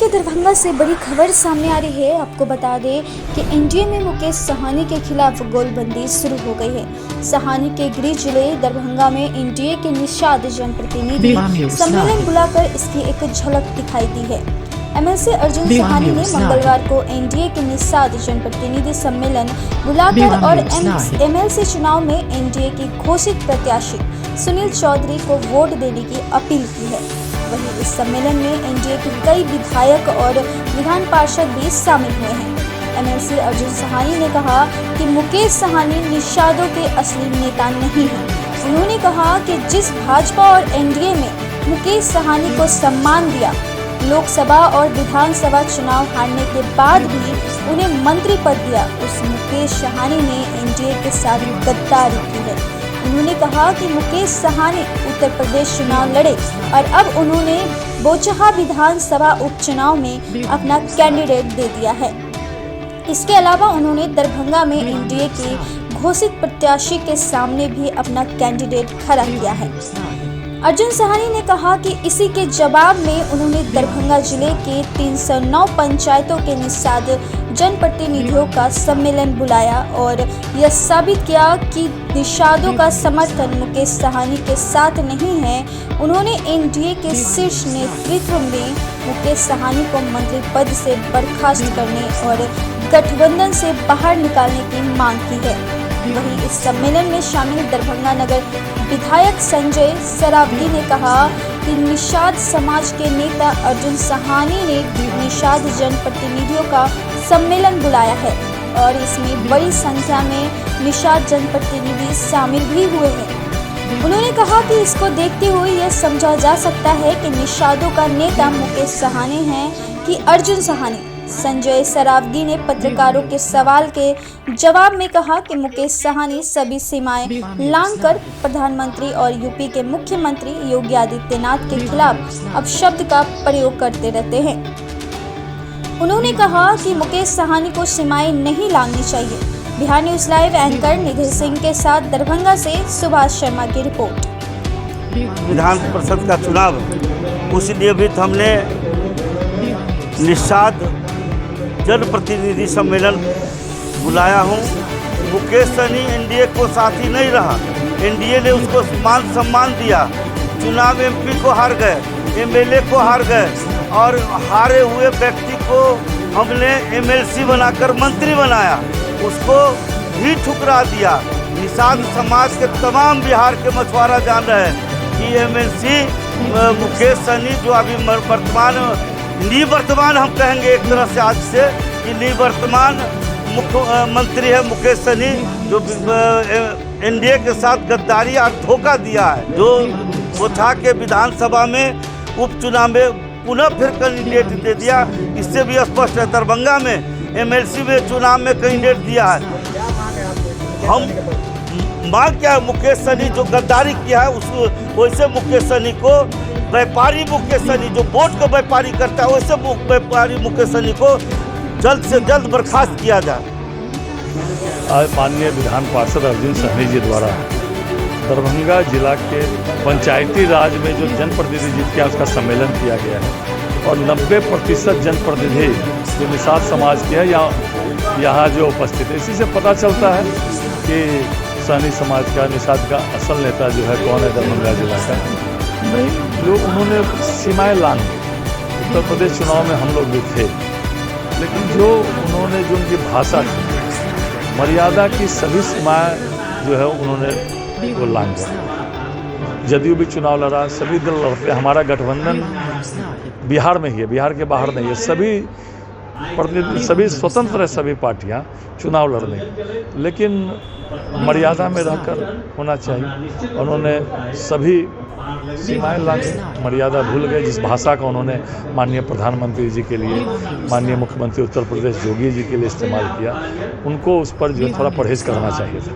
देखिए, दरभंगा से बड़ी खबर सामने आ रही है। आपको बता दें कि एनडीए में मुकेश साहनी के खिलाफ गोलबंदी शुरू हो गई है। साहनी के गृह जिले दरभंगा में एनडीए के निषाद जनप्रतिनिधि सम्मेलन बुलाकर इसकी एक झलक दिखाई दी है। एमएलसी अर्जुन साहनी ने मंगलवार को एनडीए के निषाद जनप्रतिनिधि सम्मेलन बुलाकर और एमएलसी चुनाव में एनडीए की घोषित प्रत्याशी सुनील चौधरी को वोट देने की अपील की है। वहीं इस सम्मेलन में एनडीए के कई विधायक और विधान पार्षद भी शामिल हुए हैं। एमएलसी अर्जुन साहनी ने कहा कि मुकेश साहनी निषादों के असली नेता नहीं हैं। उन्होंने कहा कि जिस भाजपा और एनडीए में मुकेश साहनी को सम्मान दिया, लोकसभा और विधानसभा चुनाव हारने के बाद भी उन्हें मंत्री पद दिया, उस मुकेश साहनी ने एनडीए के साथ गद्दारी की है। उन्होंने कहा कि मुकेश साहनी उत्तर प्रदेश चुनाव लड़े और अब उन्होंने बोचहा विधानसभा उपचुनाव में अपना कैंडिडेट दे दिया है। इसके अलावा उन्होंने दरभंगा में एनडीए के घोषित प्रत्याशी के सामने भी अपना कैंडिडेट खड़ा किया है। अर्जुन साहनी ने कहा कि इसी के जवाब में उन्होंने दरभंगा जिले के 309 पंचायतों के निषाद जनप्रतिनिधियों का सम्मेलन बुलाया और यह साबित किया कि निषादों का समर्थन मुकेश साहनी के साथ नहीं है। उन्होंने एनडीए के शीर्ष नेतृत्व में मुकेश साहनी को मंत्री पद से बर्खास्त करने और गठबंधन से बाहर निकालने की मांग की है। वहीं इस सम्मेलन में शामिल दरभंगा नगर विधायक संजय सरावगी ने कहा कि निषाद समाज के नेता अर्जुन साहनी ने निषाद जनप्रतिनिधियों का सम्मेलन बुलाया है और इसमें बड़ी संख्या में निषाद जनप्रतिनिधि शामिल भी हुए हैं। उन्होंने कहा कि इसको देखते हुए यह समझा जा सकता है कि निषादों का नेता मुकेश साहनी है कि अर्जुन साहनी। संजय सरावगी ने पत्रकारों के सवाल के जवाब में कहा कि मुकेश साहनी सभी सीमाएं लांघकर प्रधानमंत्री और यूपी के मुख्यमंत्री योगी आदित्यनाथ के खिलाफ अपशब्द का प्रयोग करते रहते हैं। उन्होंने कहा कि मुकेश साहनी को सीमाएं नहीं लांघनी चाहिए। बिहार न्यूज लाइव एंकर निधि सिंह के साथ दरभंगा से सुभाष शर्मा की रिपोर्ट। विधान परिषद का चुनाव, उसलिए भी हमने निषाद जनप्रतिनिधि सम्मेलन बुलाया हूँ। मुकेश साहनी एनडीए को साथी नहीं रहा, एनडीए ने उसको मान सम्मान दिया। चुनाव एमपी को हार गए, एमएलए को हार गए और हारे हुए व्यक्ति को हमने एमएलसी बनाकर मंत्री बनाया, उसको भी ठुकरा दिया। निषाद समाज के तमाम बिहार के मछुआरा जान रहे हैं कि एमएलसी मुकेश साहनी जो अभी निवर्तमान हम कहेंगे एक तरह से आज से कि निवर्तमान मुख्यमंत्री है मुकेश साहनी, जो एनडीए के साथ गद्दारी और धोखा दिया है, जो बोचहा के विधानसभा में उपचुनाव में पुनः फिर कैंडिडेट दे दिया। इससे भी स्पष्ट है दरभंगा में एमएलसी में चुनाव में कैंडिडेट दिया है। हम मांग क्या है, मुकेश साहनी जो गद्दारी किया है उसको वैसे मुकेश साहनी को व्यापारी मुकेश साहनी जो वोट को व्यापारी करता है वैसे व्यापारी मुकेश साहनी को जल्द से जल्द बर्खास्त किया जाए। आज माननीय विधान पार्षद अर्जुन साहनी जी द्वारा दरभंगा जिला के पंचायती राज में जो जनप्रतिनिधि जीत के उसका सम्मेलन किया गया है और 90% जनप्रतिनिधि जो निषाद समाज के हैं यहाँ जो उपस्थित है, इसी से पता चलता है कि साहनी समाज का निषाद का असल नेता जो है कौन है दरभंगा जिला का। नहीं, जो उन्होंने सीमाएं लांघी, उत्तर प्रदेश चुनाव में हम लोग भी थे, लेकिन जो उन्होंने जो उनकी भाषा थी, मर्यादा की सभी सीमाएं जो है उन्होंने वो लांघा। जदयू भी चुनाव लड़ा, सभी दल लड़ते, हमारा गठबंधन बिहार में ही है, बिहार के बाहर नहीं है। सभी स्वतंत्र है, सभी पार्टियां चुनाव लड़ने, लेकिन मर्यादा में रहकर होना चाहिए। उन्होंने सभी सीमाएं लांघी, मर्यादा भूल गए। जिस भाषा का उन्होंने माननीय प्रधानमंत्री जी के लिए, माननीय मुख्यमंत्री उत्तर प्रदेश योगी जी के लिए इस्तेमाल किया, उनको उस पर जो थोड़ा परहेज करना चाहिए था।